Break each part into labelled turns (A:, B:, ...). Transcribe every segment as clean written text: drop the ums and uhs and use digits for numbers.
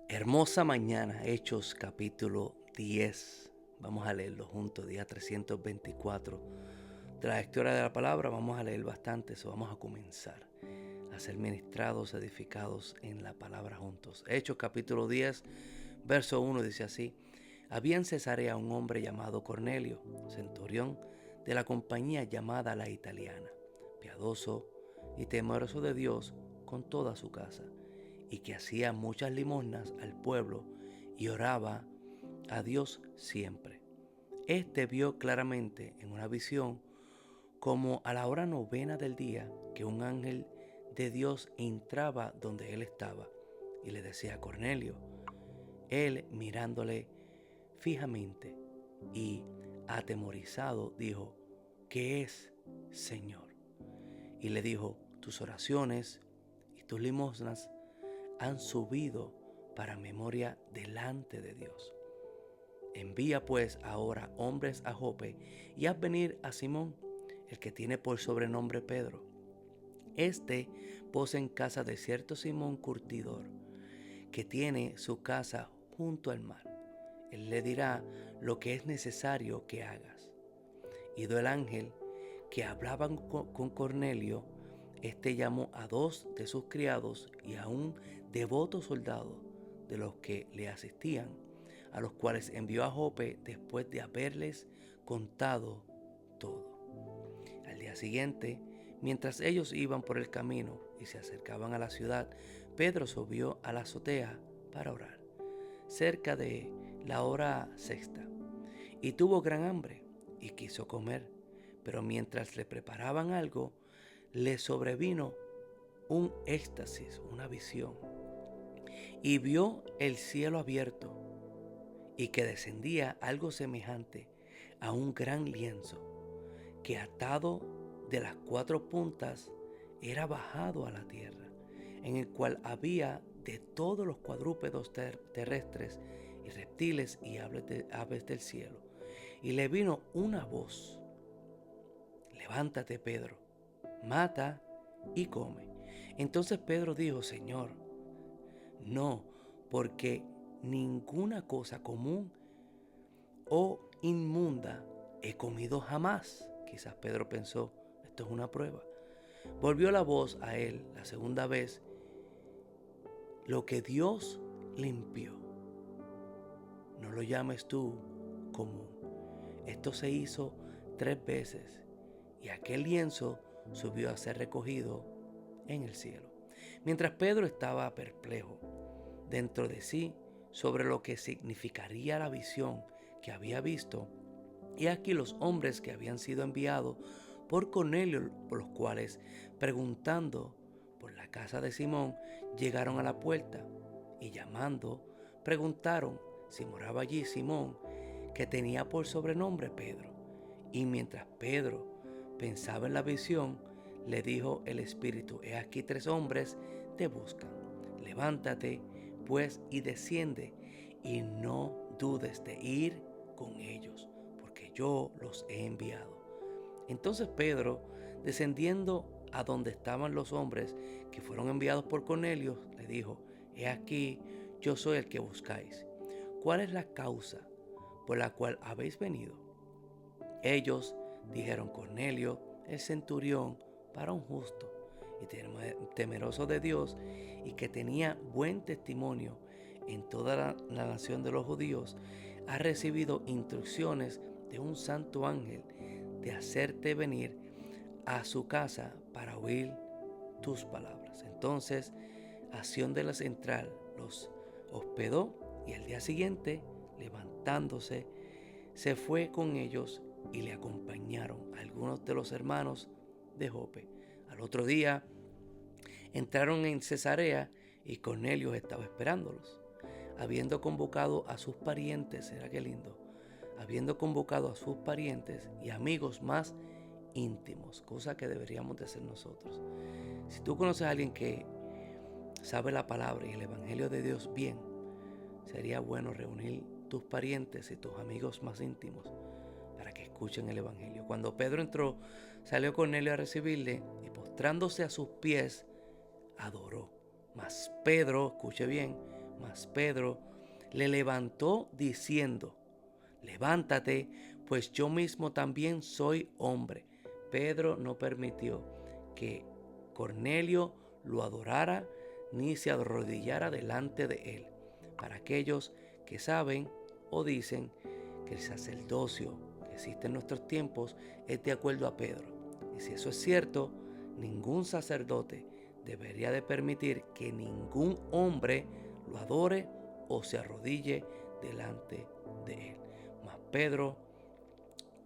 A: Hermosa mañana, Hechos capítulo 10. Vamos a leerlo juntos, día 324. De la lectura de la palabra vamos a leer bastante, eso vamos a comenzar a ser ministrados, edificados en la palabra juntos. Hechos capítulo 10, verso 1 dice así: Había en Cesarea un hombre llamado Cornelio, centurión de la compañía llamada la Italiana, piadoso y temeroso de Dios con toda su casa, y que hacía muchas limosnas al pueblo y oraba a Dios siempre. Este vio claramente en una visión, como a la hora novena del día, que un ángel de Dios entraba donde él estaba y le decía: Cornelio. Él, mirándole fijamente y atemorizado, dijo: ¿Qué es, Señor? Y le dijo: tus oraciones y tus limosnas han subido para memoria delante de Dios. Envía pues ahora hombres a Jope y haz venir a Simón, el que tiene por sobrenombre Pedro. Este posa en casa de cierto Simón curtidor, que tiene su casa junto al mar. Él le dirá lo que es necesario que hagas. Ido el ángel que hablaban con Cornelio, este llamó a 2 de sus criados y a un devoto soldado de los que le asistían, a los cuales envió a Jope después de haberles contado todo. Al día siguiente, mientras ellos iban por el camino y se acercaban a la ciudad, Pedro subió a la azotea para orar, cerca de la hora sexta, y tuvo gran hambre y quiso comer, pero mientras le preparaban algo, le sobrevino un éxtasis, una visión, y vio el cielo abierto y que descendía algo semejante a un gran lienzo, que atado de las 4 puntas era bajado a la tierra, en el cual había de todos los cuadrúpedos terrestres y reptiles y aves del cielo. Y le vino una voz: levántate, Pedro, mata y come. Entonces Pedro dijo: Señor, no, porque ninguna cosa común o inmunda he comido jamás. Quizás Pedro pensó: esto es una prueba. Volvió la voz a él la segunda vez: lo que Dios limpió, no lo llames tú común. Esto se hizo 3 veces y aquel lienzo subió a ser recogido en el cielo. Mientras Pedro estaba perplejo dentro de sí sobre lo que significaría la visión que había visto, y aquí los hombres que habían sido enviados por Cornelio, por los cuales, preguntando por la casa de Simón, llegaron a la puerta y llamando, preguntaron si moraba allí Simón, que tenía por sobrenombre Pedro. Y mientras Pedro pensaba en la visión, le dijo el Espíritu: he aquí 3 hombres te buscan. Levántate pues y desciende, y no dudes de ir con ellos, porque yo los he enviado. Entonces Pedro, descendiendo a donde estaban los hombres que fueron enviados por Cornelio, le dijo: he aquí, yo soy el que buscáis. ¿Cuál es la causa por la cual habéis venido? Ellos dijeron: Cornelio, el centurión, varón justo y temeroso de Dios, y que tenía buen testimonio en toda la nación de los judíos, ha recibido instrucciones de un santo ángel de hacerte venir a su casa para oír tus palabras. Entonces, acción de la central los hospedó, y al día siguiente, levantándose, se fue con ellos y le acompañaron algunos de los hermanos de Jope. Al otro día entraron en Cesarea y Cornelio estaba esperándolos, habiendo convocado a sus parientes. Era que lindo, habiendo convocado a sus parientes y amigos más íntimos, cosa que deberíamos de hacer nosotros. Si tú conoces a alguien que sabe la palabra y el evangelio de Dios bien, sería bueno reunir tus parientes y tus amigos más íntimos para que escuchen el evangelio. Cuando Pedro entró, salió Cornelio a recibirle y, postrándose a sus pies, adoró. Mas Pedro, escuche bien, Mas Pedro le levantó diciendo: levántate, pues yo mismo también soy hombre. Pedro no permitió que Cornelio lo adorara ni se arrodillara delante de él. Para aquellos que saben o dicen que el sacerdocio que existe en nuestros tiempos es de acuerdo a Pedro. Y si eso es cierto, ningún sacerdote debería de permitir que ningún hombre lo adore o se arrodille delante de él. Mas Pedro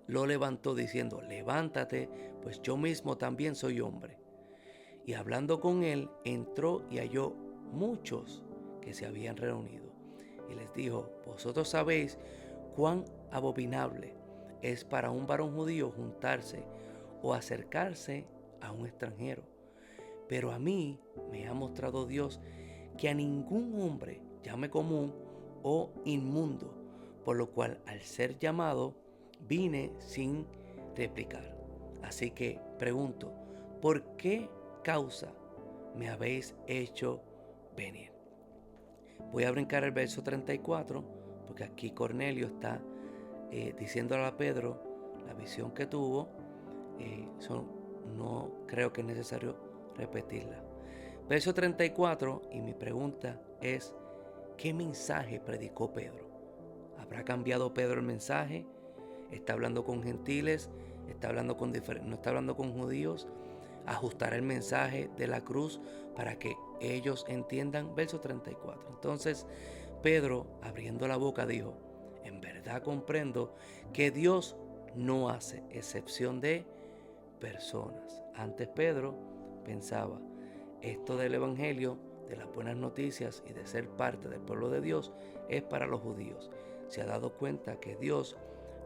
A: lo levantó diciendo: levántate, pues yo mismo también soy hombre. Y hablando con él, entró y halló muchos que se habían reunido. Y les dijo: vosotros sabéis cuán abominable es para un varón judío juntarse o acercarse a un extranjero. Pero a mí me ha mostrado Dios que a ningún hombre llame común o inmundo, por lo cual al ser llamado vine sin replicar. Así que pregunto: ¿por qué causa me habéis hecho venir? Voy a brincar el verso 34, porque aquí Cornelio está diciéndole a Pedro la visión que tuvo. No creo que es necesario repetirla. Verso 34, y mi pregunta es: ¿qué mensaje predicó Pedro? ¿Habrá cambiado Pedro el mensaje? ¿Está hablando con gentiles? ¿Está hablando con no está hablando con judíos? ¿Ajustará el mensaje de la cruz para que ellos entiendan? Verso 34. Entonces Pedro, abriendo la boca, dijo: en verdad comprendo que Dios no hace excepción de personas. Antes Pedro pensaba: esto del evangelio, de las buenas noticias y de ser parte del pueblo de Dios es para los judíos. Se ha dado cuenta que Dios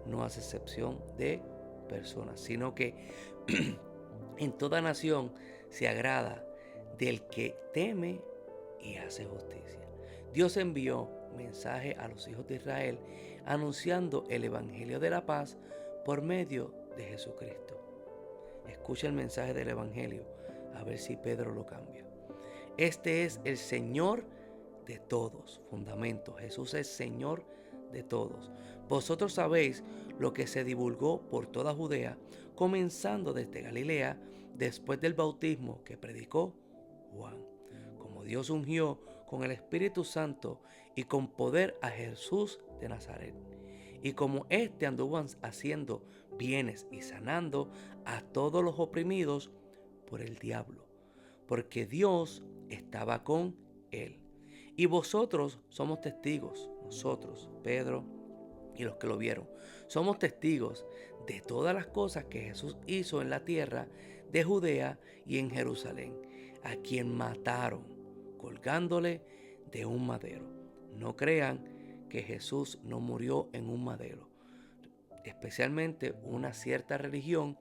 A: no hace excepción de personas, sino que en toda nación se agrada del que teme y hace justicia. Dios envió mensaje a los hijos de Israel anunciando el evangelio de la paz por medio de Jesucristo. Escucha el mensaje del evangelio, a ver si Pedro lo cambia. Este es el Señor de todos. Fundamento: Jesús es Señor de todos. Vosotros sabéis lo que se divulgó por toda Judea, comenzando desde Galilea, después del bautismo que predicó Juan, como Dios ungió con el Espíritu Santo y con poder a Jesús de Nazaret, y como éste anduvo haciendo bienes y sanando a todos los oprimidos por el diablo, porque Dios estaba con él. Y vosotros somos testigos, nosotros, Pedro y los que lo vieron, somos testigos de todas las cosas que Jesús hizo en la tierra de Judea y en Jerusalén, a quien mataron colgándole de un madero. No crean que Jesús no murió en un madero, especialmente una cierta religión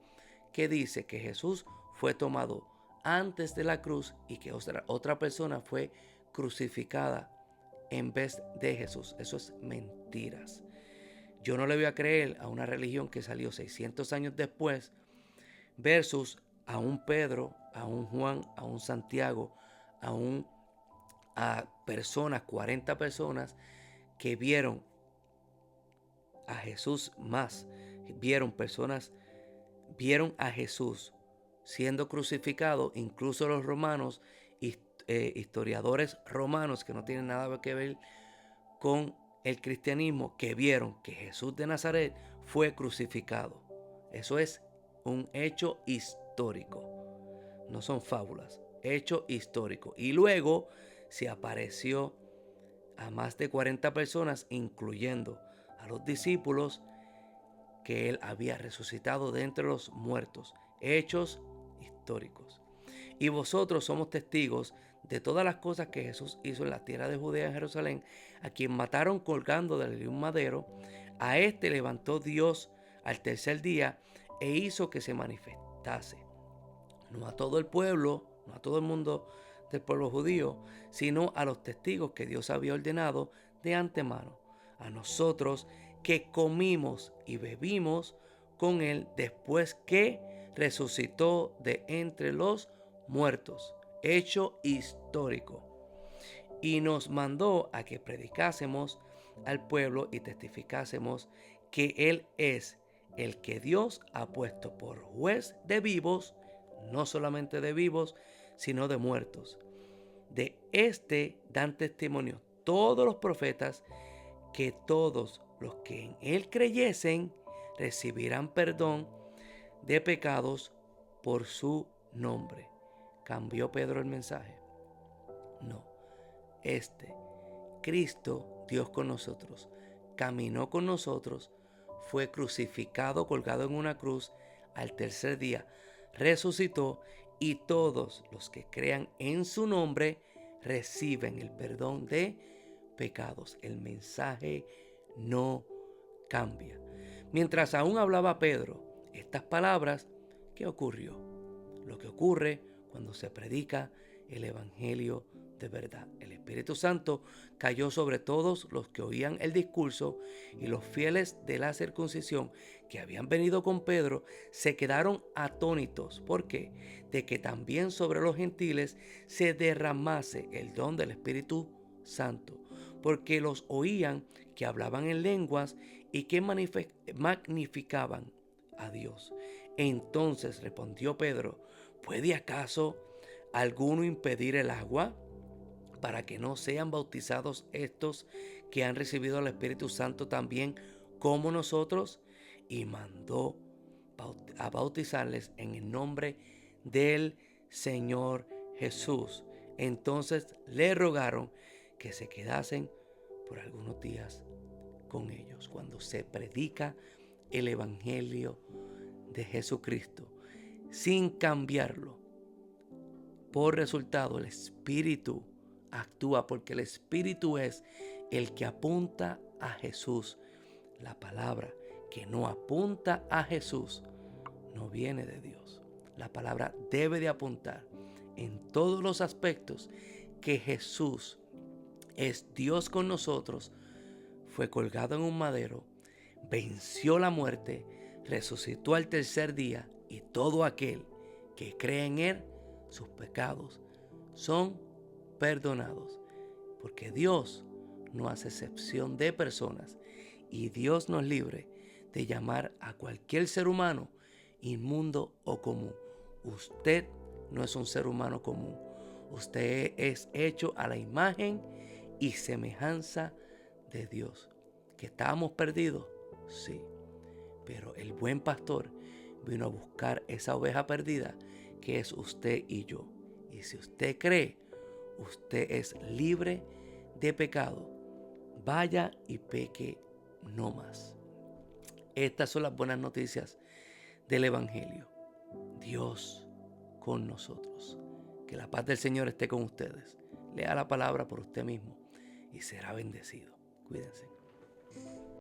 A: que dice que Jesús fue tomado antes de la cruz y que otra persona fue crucificada en vez de Jesús. Eso es mentiras. Yo no le voy a creer a una religión que salió 600 años después versus a un Pedro, a un Juan, a un Santiago, a personas, 40 personas que vieron a Jesús más. Vieron a Jesús siendo crucificado, incluso los romanos, historiadores romanos que no tienen nada que ver con el cristianismo, que vieron que Jesús de Nazaret fue crucificado. Eso es un hecho histórico, no son fábulas, hecho histórico. Y luego se apareció a más de 40 personas, incluyendo a los discípulos, que él había resucitado de entre los muertos. Hechos históricos. Y vosotros somos testigos de todas las cosas que Jesús hizo en la tierra de Judea, en Jerusalén, a quien mataron colgando de un madero. A este levantó Dios al tercer día e hizo que se manifestase, no a todo el pueblo, no a todo el mundo del pueblo judío, sino a los testigos que Dios había ordenado de antemano, a nosotros que comimos y bebimos con él después que resucitó de entre los muertos. Hecho histórico. y nos mandó a que predicásemos al pueblo y testificásemos que Él es el que Dios ha puesto por juez de vivos, no solamente de vivos, sino de muertos. De este dan testimonio todos los profetas, que todos los que en Él creyesen recibirán perdón de pecados por su nombre. ¿Cambió Pedro el mensaje? No. Cristo, Dios con nosotros, caminó con nosotros, fue crucificado, colgado en una cruz, al tercer día resucitó, y todos los que crean en su nombre reciben el perdón de pecados. El mensaje no cambia. Mientras aún hablaba Pedro estas palabras, ¿qué ocurrió? Lo que ocurre cuando se predica el Evangelio de verdad. El Espíritu Santo cayó sobre todos los que oían el discurso, y los fieles de la circuncisión que habían venido con Pedro se quedaron atónitos. ¿Por qué? De que también sobre los gentiles se derramase el don del Espíritu Santo, porque los oían que hablaban en lenguas y que magnificaban a Dios. Entonces respondió Pedro: ¿puede acaso alguno impedir el agua para que no sean bautizados estos que han recibido el Espíritu Santo también como nosotros? Y mandó a bautizarles en el nombre del Señor Jesús. Entonces le rogaron que se quedasen por algunos días con ellos. Cuando se predica el Evangelio de Jesucristo sin cambiarlo, por resultado el Espíritu actúa, porque el Espíritu es el que apunta a Jesús. La palabra que no apunta a Jesús no viene de Dios. La palabra debe de apuntar en todos los aspectos que Jesús es Dios con nosotros, fue colgado en un madero, venció la muerte, resucitó al tercer día, y todo aquel que cree en Él, sus pecados son perdonados. Porque Dios no hace excepción de personas, y Dios nos libre de llamar a cualquier ser humano inmundo o común. Usted no es un ser humano común. Usted es hecho a la imagen y semejanza de Dios. ¿Que estábamos perdidos? Sí. Pero el buen pastor vino a buscar esa oveja perdida, que es usted y yo. Y si usted cree, usted es libre de pecado. Vaya y peque no más. Estas son las buenas noticias del Evangelio. Dios con nosotros. Que la paz del Señor esté con ustedes. Lea la palabra por usted mismo y será bendecido. Cuídense.